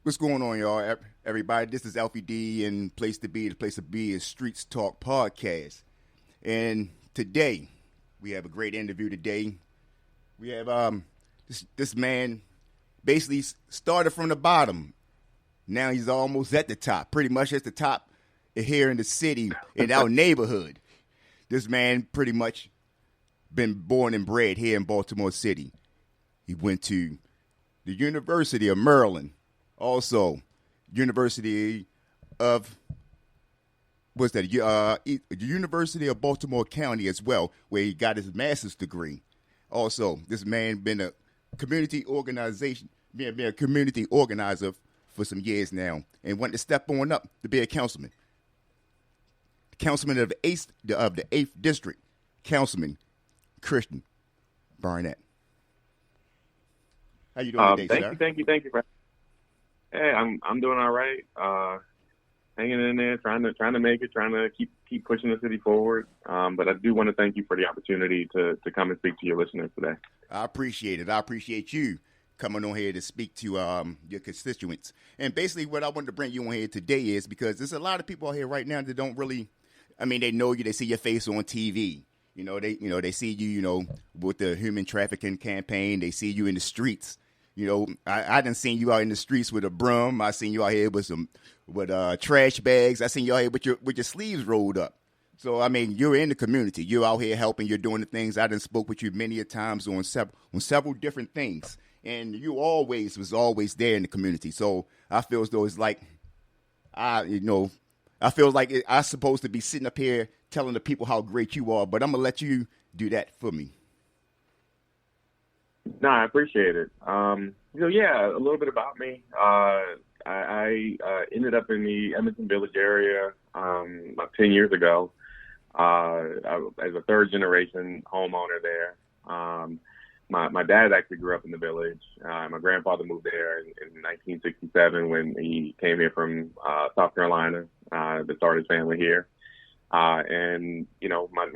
What's going on, y'all? Everybody, this is Alfie D, and place to be, the place to be is Streetz Talk Podcast. And today, we have a great interview today. We have this man basically started from the bottom. Now he's almost at the top, pretty much at the top here in the city, in our neighborhood. This man pretty much been born and bred here in Baltimore City. He went to the University of Maryland. Also, University of the University of Baltimore County as well, where he got his master's degree. Also, this man been a community organization, being a community organizer for some years now, and wanted to step on up to be a councilman. Councilman of the 8th District, Councilman Kristerfer Burnett. How you doing today, sir? Thank you. Hey, I'm doing all right. Hanging in there, trying to make it, trying to keep pushing the city forward. But I do want to thank you for the opportunity to come and speak to your listeners today. I appreciate it. I appreciate you coming on here to speak to your constituents. And basically, what I wanted to bring you on here today is because there's a lot of people out here right now that don't really. I mean, they know you. They see your face on TV. They see you. With the human trafficking campaign. They see you in the streets. I done seen you out in the streets with a broom. I seen you out here with trash bags. I seen you out here with your sleeves rolled up. So I mean, you're in the community. You're out here helping. You're doing the things. I done spoke with you many a times on several different things, and you was always there in the community. So I feel as though it's like I feel like I'm supposed to be sitting up here telling the people how great you are, but I'm gonna let you do that for me. No, I appreciate it. Yeah, a little bit about me. I ended up in the Edmonton Village area about 10 years ago as a third-generation homeowner there. My dad actually grew up in the village. My grandfather moved there in 1967 when he came here from South Carolina to start his family here. My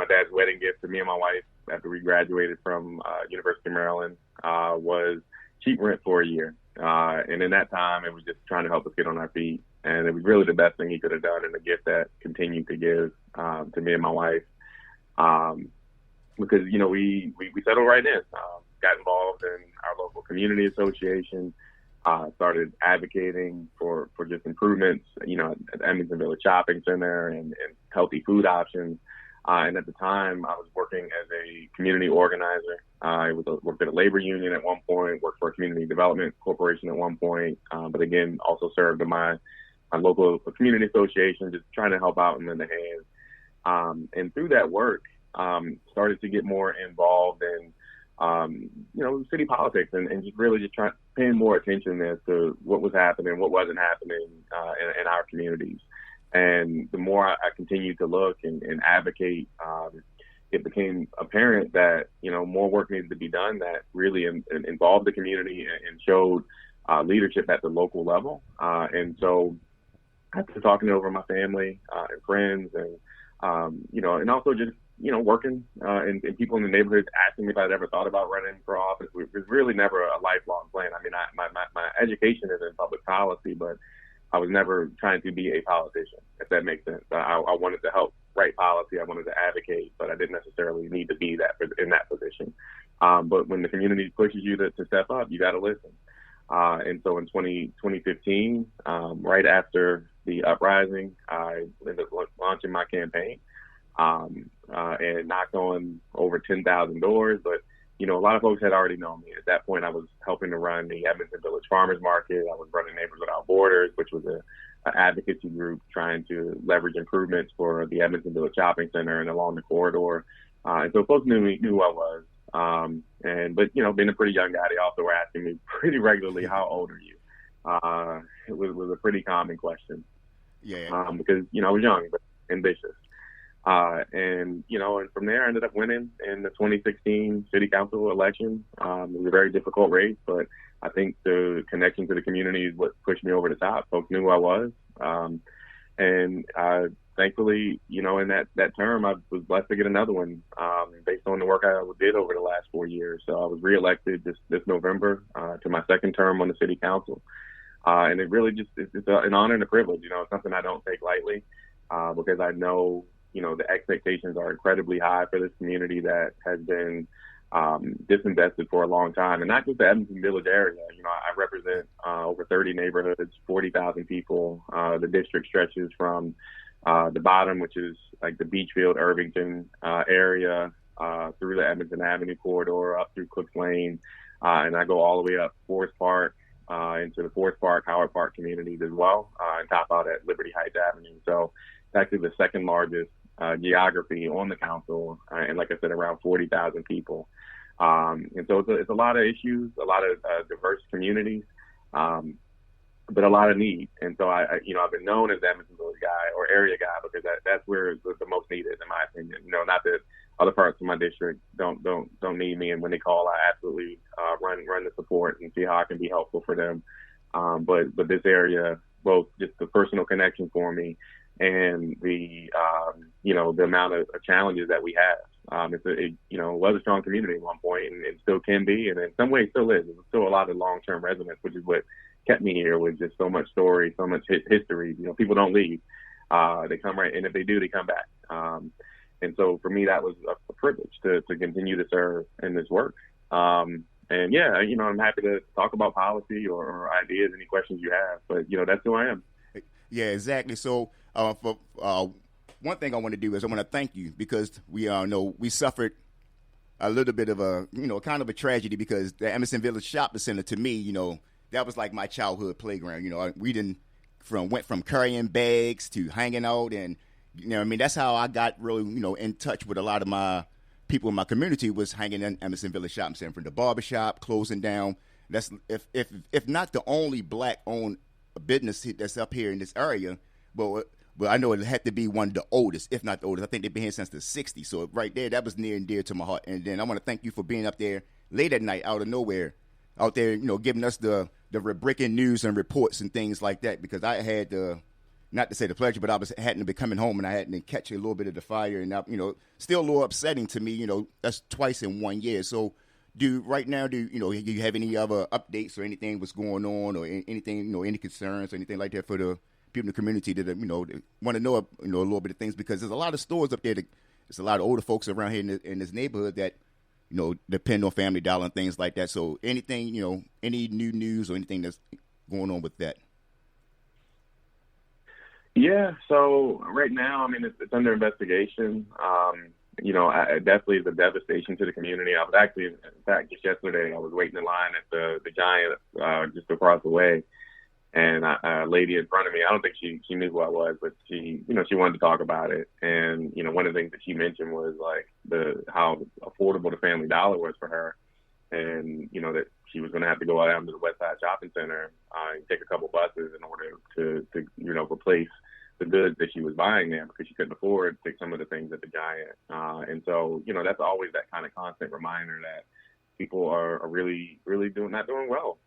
dad's wedding gift to me and my wife after we graduated from University of Maryland was cheap rent for a year. And in that time, it was just trying to help us get on our feet. And it was really the best thing he could have done, and a gift that continued to give to me and my wife. Because, we settled right in, got involved in our local community association, started advocating for just improvements, at the Edmonton Village Shopping Center and healthy food options. And at the time, I was working as a community organizer. I worked at a labor union at one point, worked for a community development corporation at one point, but again, also served in my local community association, just trying to help out and lend a hand. And through that work, started to get more involved in, city politics and just really just paying more attention as to what was happening, what wasn't happening in our communities. And the more I continued to look and advocate, it became apparent that, more work needed to be done that really involved the community and showed leadership at the local level. And so after talking over my family and friends and, and also just, working and people in the neighborhood asking me if I'd ever thought about running for office, it was really never a lifelong plan. I mean, my education is in public policy, but I was never trying to be a politician, if that makes sense. I wanted to help write policy. I wanted to advocate, but I didn't necessarily need to be in that position. But when the community pushes you to step up, you got to listen. And so in 2015, right after the uprising, I ended up launching my campaign and knocked on over 10,000 doors. But a lot of folks had already known me. At that point, I was helping to run the Edmonton Village Farmers Market. I was running Neighbors Without Borders, which was an advocacy group trying to leverage improvements for the Edmonton Village Shopping Center and along the corridor. And so folks knew who I was. But being a pretty young guy, they also were asking me pretty regularly, how old are you? It was a pretty common question. Yeah. Because, I was young but ambitious. And from there I ended up winning in the 2016 city council election. It was a very difficult race, but I think the connection to the community is what pushed me over the top. Folks knew who I was. And thankfully, in that term, I was blessed to get another one based on the work I did over the last 4 years. So I was reelected this November to my second term on the city council. And it really just, it's an honor and a privilege. It's something I don't take lightly, because I know, the expectations are incredibly high for this community that has been disinvested for a long time, and not just the Evanston Village area. I represent over 30 neighborhoods, 40,000 people. The district stretches from the bottom, which is like the Beachfield, Irvington area, through the Edmonton Avenue corridor, up through Cooks Lane, and I go all the way up Forest Park, into the Forest Park, Howard Park communities as well, and top out at Liberty Heights Avenue. So it's actually the second largest geography on the council, and like I said, around 40,000 people. And so it's a lot of issues, a lot of diverse communities, but a lot of need. And so I've been known as the Evanston Village guy or area guy because that's where it's the most needed, in my opinion. Not that other parts of my district don't need me, and when they call, I absolutely run the support and see how I can be helpful for them. But this area, both just the personal connection for me and the the amount of challenges that we have. It was a strong community at one point, and it still can be, and in some ways still is. There's still a lot of long-term residents, which is what kept me here, with just so much story, so much history. People don't leave. They come right, and if they do, they come back. And so for me, that was a privilege to continue to serve in this work. And yeah, I'm happy to talk about policy or ideas, any questions you have, but that's who I am. Yeah, exactly. So for one thing I want to do is I want to thank you, because we know we suffered a little bit of a, kind of a tragedy, because the Emerson Village Shopping Center, to me, that was like my childhood playground. We went from carrying bags to hanging out, and that's how I got really, in touch with a lot of my people in my community, was hanging in Emerson Village Shopping Center, from the barbershop closing down. That's if not the only black-owned business that's up here in this area, but I know it had to be one of the oldest, if not the oldest. I think they've been here since the 60s. So right there, that was near and dear to my heart. And then I want to thank you for being up there late at night, out of nowhere, out there, giving us the breaking news and reports and things like that, because I had not to say the pleasure, but I hadn't been coming home, and I hadn't catch a little bit of the fire, and still a little upsetting to me. That's twice in 1 year. So right now, do you have any other updates or anything what's going on, or anything, any concerns or anything like that for the people in the community that want to know a little bit of things, because there's a lot of stores up there. There's a lot of older folks around here in this neighborhood that depend on Family Dollar and things like that. So anything, any new news or anything that's going on with that? Yeah. So right now, it's under investigation. It definitely is a devastation to the community. I was actually, in fact, just yesterday, I was waiting in line at the Giant just across the way, and a lady in front of me, I don't think she knew who I was, but she wanted to talk about it. And, one of the things that she mentioned was like how affordable the Family Dollar was for her. And, that she was going to have to go out to the West Side Shopping Center and take a couple buses in order to replace the goods that she was buying there, because she couldn't afford to take some of the things at the Giant. And so, that's always that kind of constant reminder that people are really, really not doing well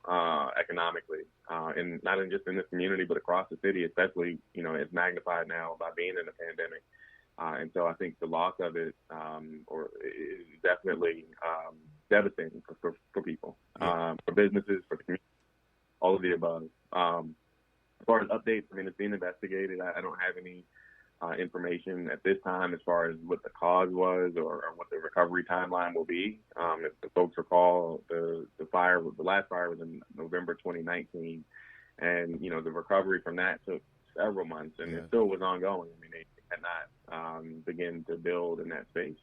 economically, and not just in this community, but across the city, especially, it's magnified now by being in the pandemic. And so I think the loss of it is definitely devastating for people, for businesses, for the community, all of the above. As far as updates, it's being investigated. I don't have any information at this time as far as what the cause was or what the recovery timeline will be. If the folks recall, the last fire was in November 2019, and the recovery from that took several months, and it still was ongoing. They had not begun to build in that space,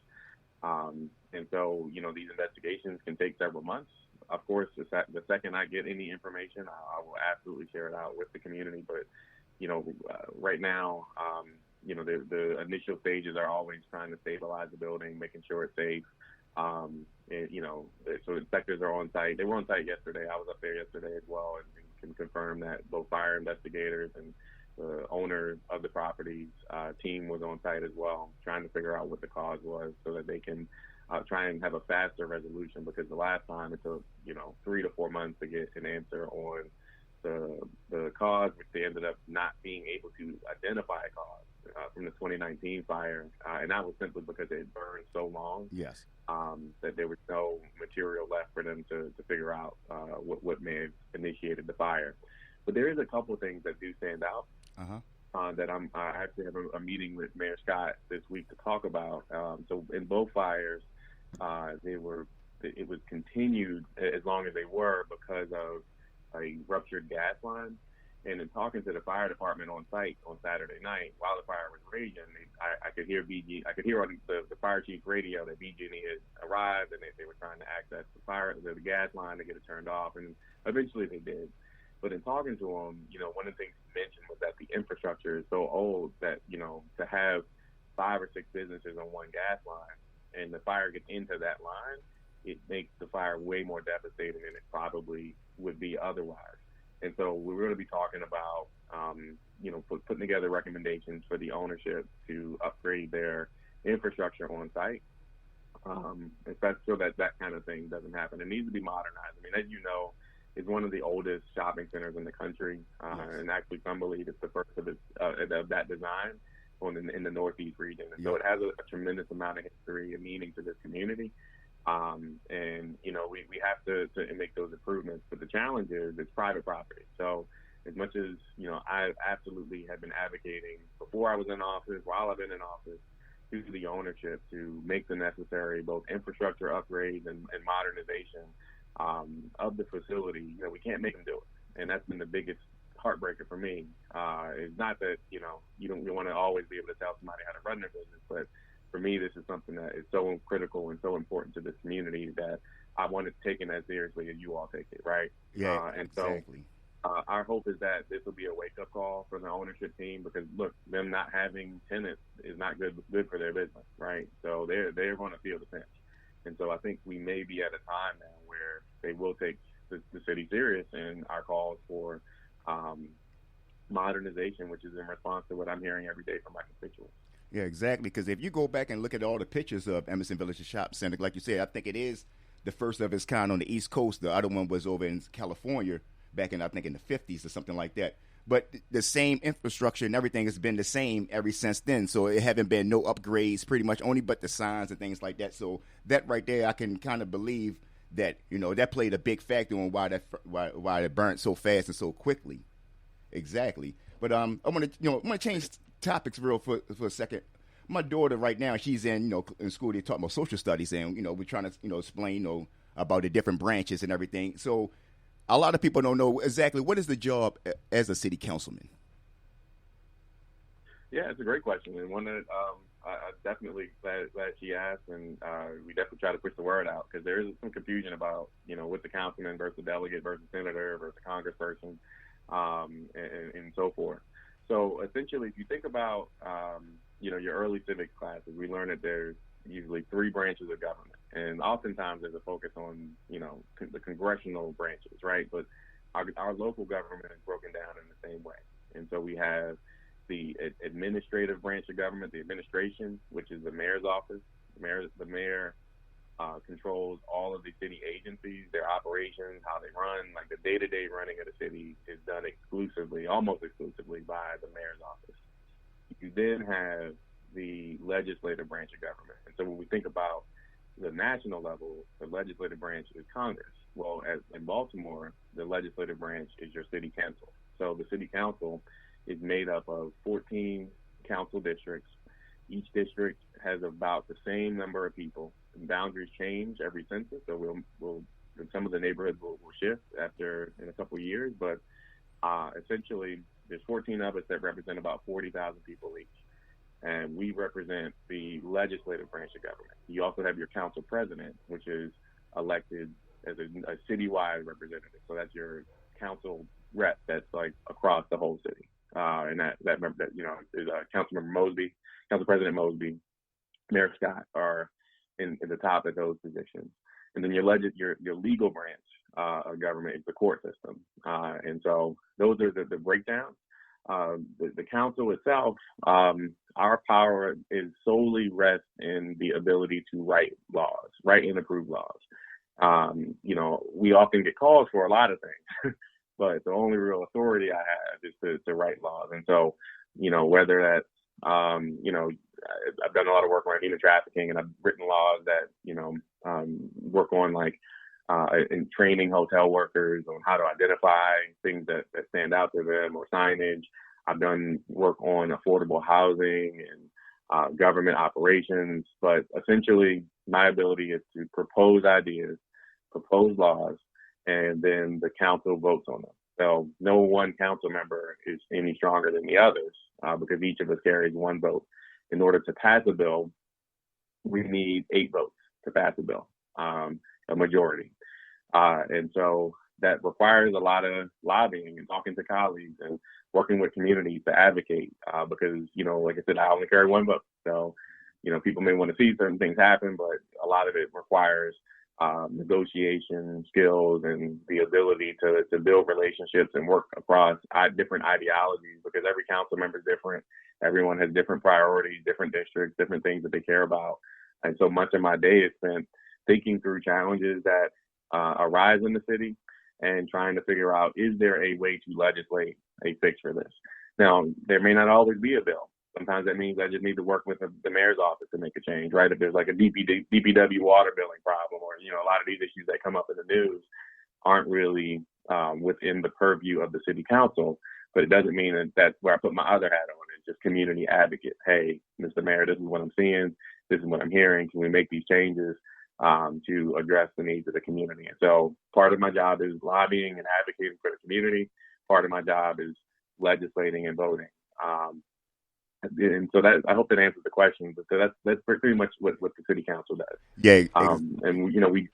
and so these investigations can take several months. Of course, the second I get any information, I will absolutely share it out with the community. But right now, the initial stages are always trying to stabilize the building, making sure it's safe. And, so inspectors are on site. They were on site yesterday. I was up there yesterday as well, and can confirm that both fire investigators and the owner of the property's team was on site as well, trying to figure out what the cause was so that they can try and have a faster resolution, because the last time it took 3 to 4 months to get an answer on the cause, which they ended up not being able to identify a cause from the 2019 fire, and that was simply because it burned so long. Yes. That there was no material left for them to figure out what may have initiated the fire. But there is a couple of things that do stand out. Uh-huh. That I actually have a meeting with Mayor Scott this week to talk about. So in both fires, it was continued as long as they were because of a ruptured gas line. And in talking to the fire department on site on Saturday night while the fire was raging, I could hear I could hear on the fire chief radio that BG&E had arrived and they were trying to access the gas line to get it turned off, and eventually they did. But in talking to him, one of the things he mentioned was that the infrastructure is so old that, to have 5 or 6 businesses on one gas line and the fire gets into that line, it makes the fire way more devastating than it probably would be otherwise. And so we're going to be talking about, putting together recommendations for the ownership to upgrade their infrastructure on site, especially so that kind of thing doesn't happen. It needs to be modernized. I mean, as you know, it's one of the oldest shopping centers in the country, and actually some believe it's the first of that design in the Northeast region. And so it has a tremendous amount of history and meaning to this community. We have to make those improvements, but the challenge is it's private property. So as much as, I absolutely have been advocating before I was in office, while I've been in office, due to the ownership to make the necessary both infrastructure upgrades and modernization of the facility, we can't make them do it. And that's been the biggest heartbreaker for me. It's not that, you want to always be able to tell somebody how to run their business, but for me, this is something that is so critical and so important to this community that I want it taken as seriously as you all take it, right? Yeah, exactly. So our hope is that this will be a wake-up call for the ownership team because, look, them not having tenants is not good for their business, right? So they're going to feel the pinch. And so I think we may be at a time now where they will take the city serious and our calls for modernization, which is in response to what I'm hearing every day from my constituents. Yeah, exactly. Because if you go back and look at all the pictures of Emerson Village Shop Center, like you said, I think it is the first of its kind on the East Coast. The other one was over in California back in, I think, in the 50s or something like that. But the same infrastructure and everything has been the same ever since then. So it haven't been no upgrades pretty much, only but the signs and things like that. So that right there, I can kind of believe that, that played a big factor on why it burnt so fast and so quickly. Exactly. But I'm gonna change topics for a second. My daughter right now, she's in school. They talk about social studies, and we're trying to explain about the different branches and everything. So a lot of people don't know exactly what is the job as a city councilman. Yeah, it's a great question, and one that I definitely glad she asked, and we definitely try to push the word out because there is some confusion about with the councilman versus delegate versus senator versus congressperson, and so forth. So essentially, if you think about your early civics classes, we learn that there's usually 3 branches of government, and oftentimes there's a focus on the congressional branches, right? But our local government is broken down in the same way, and so we have the administrative branch of government, the administration, which is the mayor's office. The mayor controls all of the city agencies, their operations, how they run, like the day-to-day running of the city is done almost exclusively by the mayor's office. You then have the legislative branch of government. And so when we think about the national level, the legislative branch is Congress. Well, in Baltimore, the legislative branch is your city council. So the city council is made up of 14 council districts. Each district has about the same number of people. Boundaries change every census, so some of the neighborhoods will shift in a couple of years, but essentially there's 14 of us that represent about 40,000 people each, and we represent the legislative branch of government. You also have your council president, which is elected as a citywide representative, so that's your council rep that's like across the whole city, and that is Councilman Mosby, Council President Mosby, Mayor Scott are in the top of those positions. And then your legal branch of government is the court system. And so those are the breakdowns. The council itself, our power is solely rests in the ability to write and approve laws. We often get calls for a lot of things, but the only real authority I have is to write laws. And so, whether that's, I've done a lot of work on human trafficking, and I've written laws that, work on in training hotel workers on how to identify things that stand out to them or signage. I've done work on affordable housing and government operations, but essentially my ability is to propose ideas, propose laws, and then the council votes on them. So no one council member is any stronger than the others because each of us carries one vote. In order to pass a bill, we need 8 votes to pass a bill, a majority. And so that requires a lot of lobbying and talking to colleagues and working with communities to advocate because, like I said, I only carry one vote. So, people may want to see certain things happen, but a lot of it requires negotiation skills and the ability to build relationships and work across different ideologies because every council member is different. Everyone has different priorities, different districts, different things that they care about. And so much of my day is spent thinking through challenges that arise in the city and trying to figure out, is there a way to legislate a fix for this? Now, there may not always be a bill. Sometimes that means I just need to work with the mayor's office to make a change, right? If there's like a DPW water billing problem or, a lot of these issues that come up in the news aren't really within the purview of the city council, but it doesn't mean that that's where I put my other hat on. It's just community advocate. Hey, Mr. Mayor, this is what I'm seeing. This is what I'm hearing. Can we make these changes to address the needs of the community? And so part of my job is lobbying and advocating for the community. Part of my job is legislating and voting. And so that, I hope that answers the question. But so that's pretty much what the city council does. Yeah. And we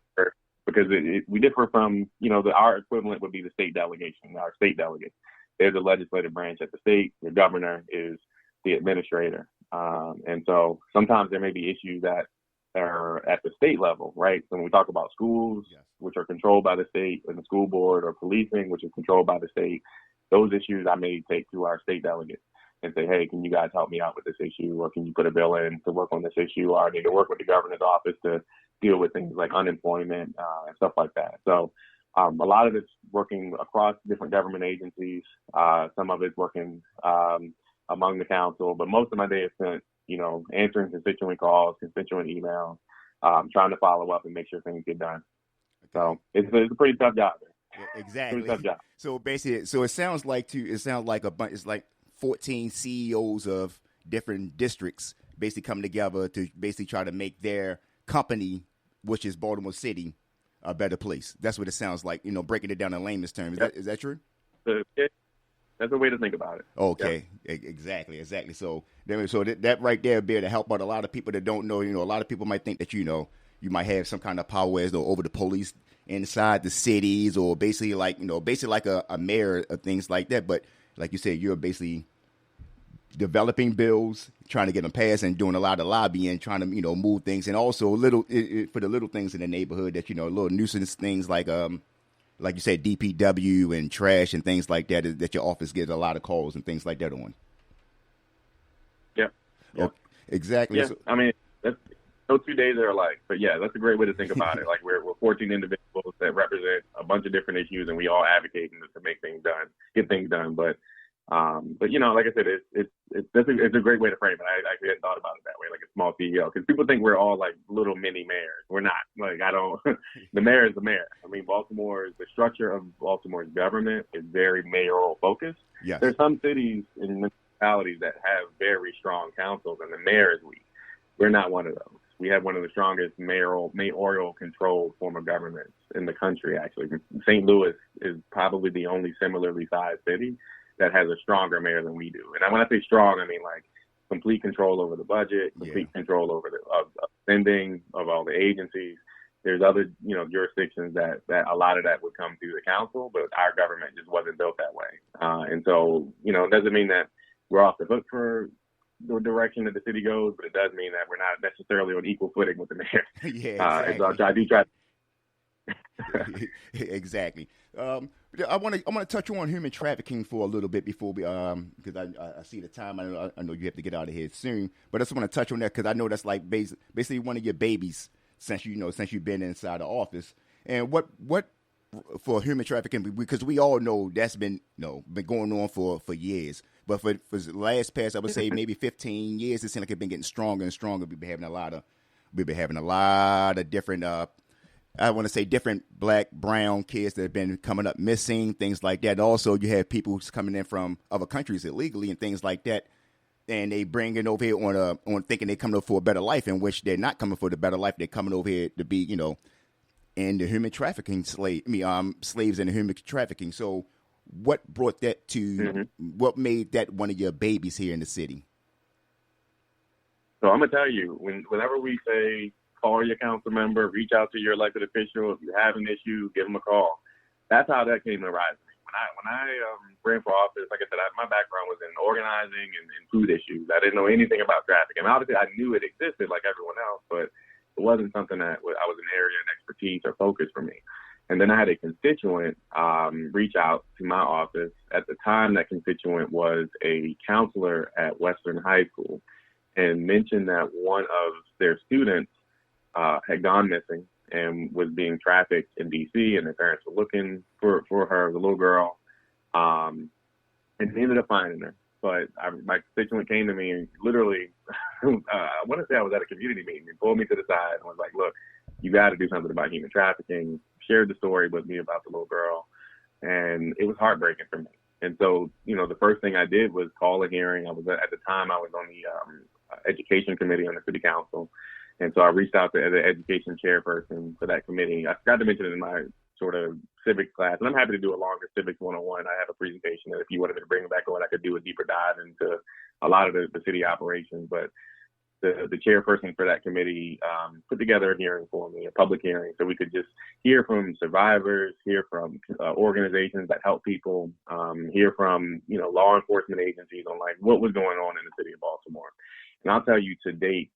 because we differ from our equivalent would be the state delegation, our state delegates. They're the legislative branch at the state. The governor is the administrator. And so sometimes there may be issues that are at the state level, right? So when we talk about schools, yes, which are controlled by the state, and the school board, or policing, which is controlled by the state, those issues I may take to our state delegates and say, hey, can you guys help me out with this issue? Or can you put a bill in to work on this issue? Or I need to work with the governor's office to deal with things like unemployment and stuff like that. So a lot of it's working across different government agencies. Some of it's working among the council, but most of my day is spent, answering constituent calls, constituent emails, trying to follow up and make sure things get done. So it's a pretty tough job. Yeah, exactly. Pretty tough job. So basically, it sounds like a bunch. It's like 14 CEOs of different districts basically come together to basically try to make their company, which is Baltimore City, a better place. That's what it sounds like. Breaking it down in layman's terms. Is that true? That's a way to think about it. Okay, yeah. Exactly. So that right there be able to help out a lot of people that don't know. A lot of people might think that you might have some kind of power as though over the police inside the cities, or basically like a mayor of things like that. But like you said, you're basically developing bills, trying to get them passed, and doing a lot of lobbying, trying to move things, and also for the little things in the neighborhood that little nuisance things like you said, DPW and trash and things like that, that your office gets a lot of calls and things like that on. Yeah. Oh, exactly. Yeah. So, I mean, those 2 days are alike, but yeah, that's a great way to think about it. Like we're 14 individuals that represent a bunch of different issues, and we all advocate to make things done, get things done. But like I said, it's a great way to frame it. I actually hadn't thought about it that way, like a small CEO, because people think we're all like little mini mayors. We're not. Like the mayor is the mayor. I mean, the structure of Baltimore's government is very mayoral focused. Yes. There's some cities and municipalities that have very strong councils, and the mayor is weak. We're not one of those. We have one of the strongest mayoral controlled form of governments in the country, actually. St. Louis is probably the only similarly sized city that has a stronger mayor than we do. And when I say strong, I mean like complete control over the budget, complete control over the spending of all the agencies. There's other, jurisdictions that a lot of that would come through the council, but our government just wasn't built that way. And so, it doesn't mean that we're off the hook for the direction that the city goes, but it does mean that we're not necessarily on equal footing with the mayor. Yeah, exactly. I do try. Exactly. I want to touch on human trafficking for a little bit before we because I see the time. I know you have to get out of here soon, but I just want to touch on that because I know that's like basically one of your babies since you've been inside the office. And what for human trafficking, because we all know that's been going on for years. But for the last past, I would say maybe 15 years, it seems like it's been getting stronger and stronger. We've been having a lot of different I want to say different black, brown kids that have been coming up missing, things like that. Also, you have people who's coming in from other countries illegally and things like that, and they bring it over here on thinking they're coming over for a better life, in which they're not coming for the better life. They're coming over here to be, in the human trafficking slaves in the human trafficking. So, what brought that to? What made that one of your babies here in the city? So I'm gonna tell you, whenever we say call your council member, reach out to your elected official. If you have an issue, give them a call. That's how that came to rise. When I ran for office, like I said, my background was in organizing and food issues. I didn't know anything about trafficking. Obviously, I knew it existed like everyone else, but it wasn't something that I was an area of expertise or focus for me. And then I had a constituent reach out to my office. At the time, that constituent was a counselor at Western High School and mentioned that one of their students had gone missing and was being trafficked in D.C. and their parents were looking for her, the little girl, and they ended up finding her. But my constituent came to me and literally, I want to say I was at a community meeting and pulled me to the side and was like, look, you got to do something about human trafficking, shared the story with me about the little girl, and it was heartbreaking for me. And so, the first thing I did was call a hearing. At the time, I was on the education committee on the city council. And so I reached out to the education chairperson for that committee. I forgot to mention it in my sort of civics class, and I'm happy to do a longer civics 101. I have a presentation that if you wanted me to bring it back on, I could do a deeper dive into a lot of the city operations. But the chairperson for that committee put together a hearing for me, a public hearing, so we could just hear from survivors, hear from organizations that help people, hear from, law enforcement agencies on like what was going on in the city of Baltimore. And I'll tell you, to date,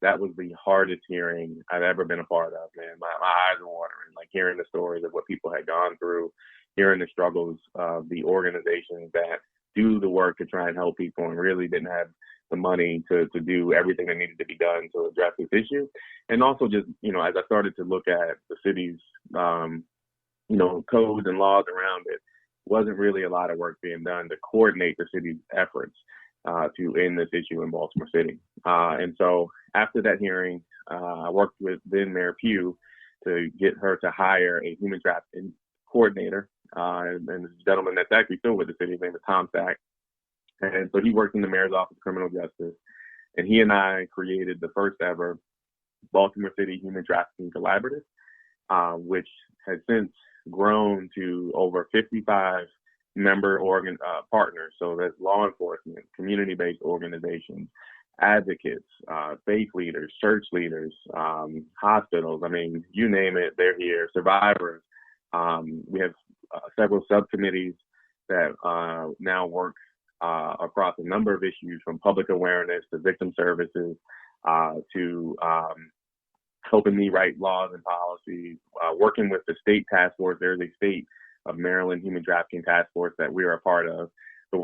that was the hardest hearing I've ever been a part of, man. My eyes are watering, like hearing the stories of what people had gone through, hearing the struggles of the organizations that do the work to try and help people and really didn't have the money to do everything that needed to be done to address this issue. And also just, as I started to look at the city's, codes and laws around it, wasn't really a lot of work being done to coordinate the city's efforts to end this issue in Baltimore City. And so after that hearing, I worked with then Mayor Pugh to get her to hire a human trafficking coordinator. And this gentleman that's actually still with the city, his name is Tom Sack. And so he works in the mayor's office of criminal justice. And he and I created the first ever Baltimore City Human Trafficking Collaborative, which has since grown to over 55 member partners. So that's law enforcement, community-based organizations, advocates, faith leaders, church leaders, hospitals. I mean, you name it, they're here. Survivors. We have several subcommittees that now work across a number of issues, from public awareness to victim services to helping me write laws and policies, working with the state task force. There's a state of Maryland Human Trafficking Task Force that we are a part of. So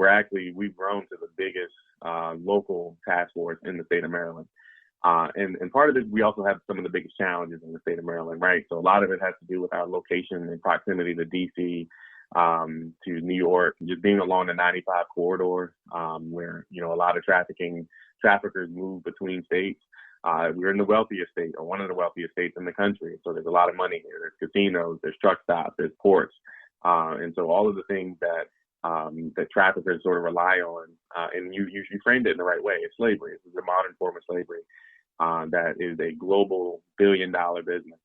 we've grown to the biggest local task force in the state of Maryland. And part of it, we also have some of the biggest challenges in the state of Maryland, right? So a lot of it has to do with our location and proximity to DC, to New York, just being along the 95 corridor, where, a lot of traffickers move between states. We're in the wealthiest state, or one of the wealthiest states in the country. So there's a lot of money here. There's casinos, there's truck stops, there's ports. And so all of the things that traffickers sort of rely on, and you framed it in the right way. It's slavery. It's a modern form of slavery that is a global billion-dollar business.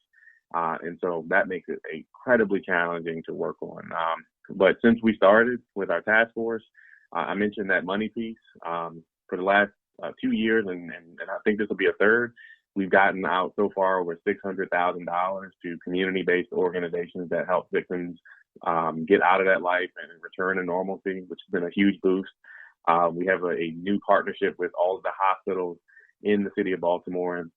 And so that makes it incredibly challenging to work on. But since we started with our task force, I mentioned that money piece. For the last 2 years, and I think this will be a third, we've gotten out so far over $600,000 to community-based organizations that help victims get out of that life and return to normalcy, which has been a huge boost. We have a new partnership with all of the hospitals in the city of Baltimore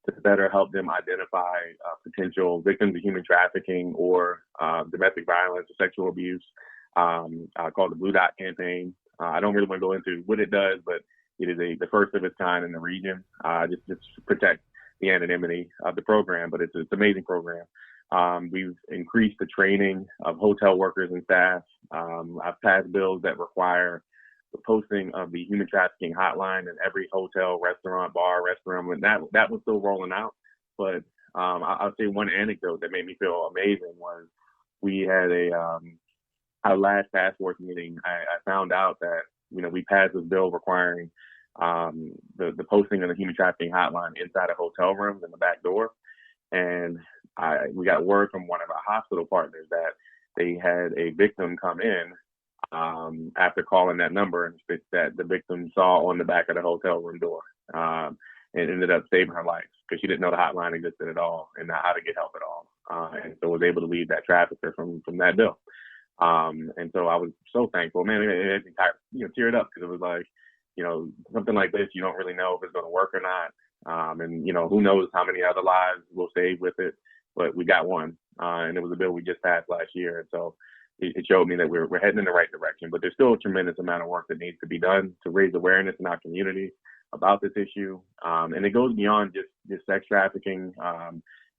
to better help them identify potential victims of human trafficking or domestic violence or sexual abuse, called the Blue Dot campaign. I don't really want to go into what it does, but it is the first of its kind in the region, just to protect the anonymity of the program, but it's an amazing program. We've increased the training of hotel workers and staff. I've passed bills that require the posting of the human trafficking hotline in every hotel, restaurant, bar, restaurant. When that was still rolling out, but I'll say one anecdote that made me feel amazing was we had our last task force meeting. I found out that, we passed this bill requiring the posting of the human trafficking hotline inside of hotel rooms in the back door. And we got word from one of our hospital partners that they had a victim come in after calling that number, and that the victim saw on the back of the hotel room door. And ended up saving her life because she didn't know the hotline existed at all and not how to get help at all. And so was able to leave that trafficker from that bill. And so I was so thankful, man. It teared up because it was like, something like this, you don't really know if it's going to work or not. And who knows how many other lives we'll save with it, but we got one. And it was a bill we just passed last year. And so it showed me that we're heading in the right direction, but there's still a tremendous amount of work that needs to be done to raise awareness in our community about this issue. And it goes beyond just sex trafficking.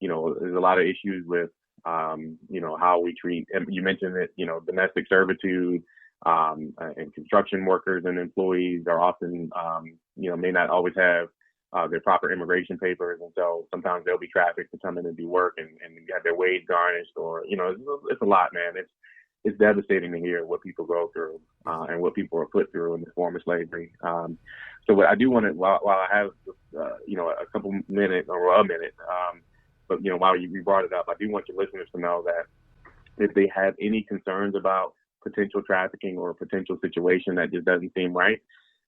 There's a lot of issues with, how we treat, and you mentioned it, domestic servitude, and construction workers and employees are often, may not always have their proper immigration papers. And so sometimes they'll be trafficked to come in and do work and get their wage garnished, or, it's a lot, man. It's devastating to hear what people go through and what people are put through in the form of slavery. So what I do want to, while I have, a couple minutes or a minute, but, while you brought it up, I do want your listeners to know that if they have any concerns about potential trafficking or a potential situation that just doesn't seem right,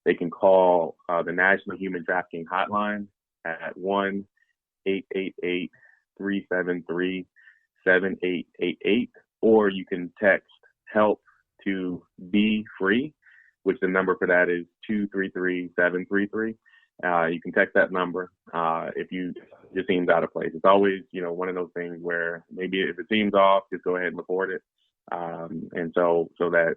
they can call the National Human Trafficking Hotline at 1-888-373-7888, or you can text HELP to BEFREE, which the number for that is 233-733. You can text that number if it just seems out of place. It's always, one of those things where maybe if it seems off, just go ahead and report it. And so that,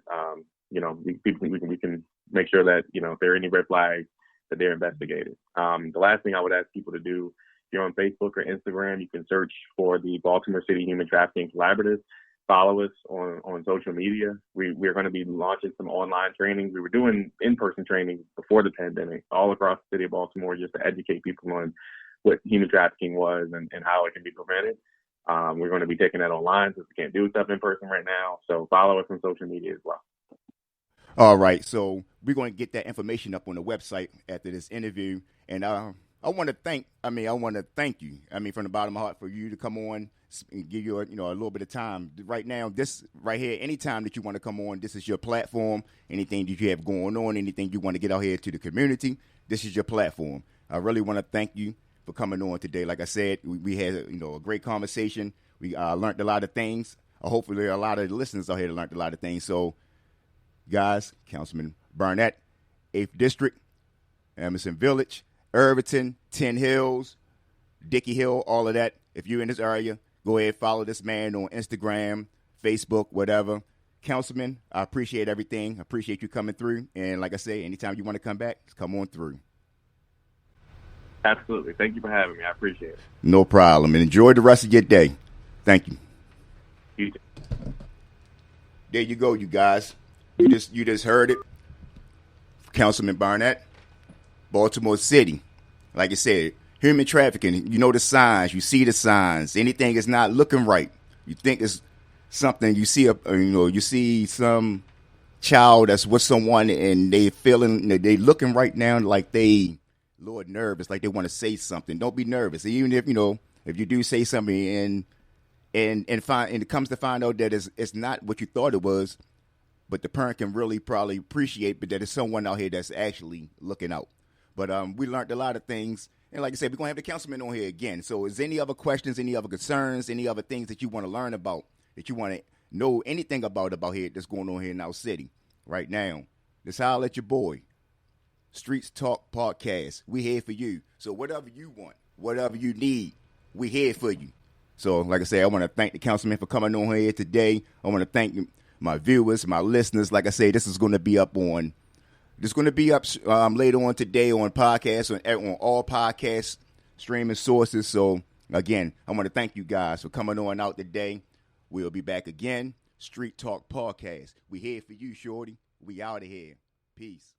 we can make sure that, if there are any red flags, that they're investigated. The last thing I would ask people to do, if you're on Facebook or Instagram, you can search for the Baltimore City Human Trafficking Collaborative. Follow us on social media. We're going to be launching some online trainings. We were doing in-person trainings before the pandemic all across the city of Baltimore, just to educate people on what human trafficking was and how it can be prevented. We're going to be taking that online since we can't do stuff in person right now. So follow us on social media as well. All right. So we're going to get that information up on the website after this interview. And I want to thank you. From the bottom of my heart, for you to come on and give you a little bit of time right now. This right here, anytime that you want to come on, this is your platform. Anything that you have going on, anything you want to get out here to the community, this is your platform. I really want to thank you for coming on today. Like I said, we had a great conversation. We learned a lot of things. Hopefully, a lot of the listeners out here learned a lot of things. So, guys, Councilman Burnett, 8th District, Emerson Village, Irvington, 10 Hills, Dickey Hill, all of that. If you're in this area, go ahead, follow this man on Instagram, Facebook, whatever. Councilman, I appreciate everything. I appreciate you coming through. And like I say, anytime you want to come back, come on through. Absolutely. Thank you for having me. I appreciate it. No problem. And enjoy the rest of your day. Thank you. You too. There you go, you guys. You just heard it. Councilman Burnett, Baltimore City. Like I said, human trafficking, the signs, you see the signs. Anything is not looking right. You think it's something, you see you see some child that's with someone and they looking right now like they nervous, like they want to say something. Don't be nervous. Even if you do say something and it comes to find out that it's not what you thought it was, but the parent can really probably appreciate, but that there's someone out here that's actually looking out. But we learned a lot of things. And like I said, we're going to have the councilman on here again. So is there any other questions, any other concerns, any other things that you want to learn about, that you want to know anything about here that's going on here in our city right now? Just holler at your boy. Streetz Talk Podcast. We here for you. So whatever you want, whatever you need, we here for you. So like I said, I want to thank the councilman for coming on here today. I want to thank my viewers, my listeners. Like I say, this is going to be up later on today on podcasts, on all podcast streaming sources. So, again, I want to thank you guys for coming on out today. We'll be back again. Street Talk Podcast. We here for you, shorty. We out of here. Peace.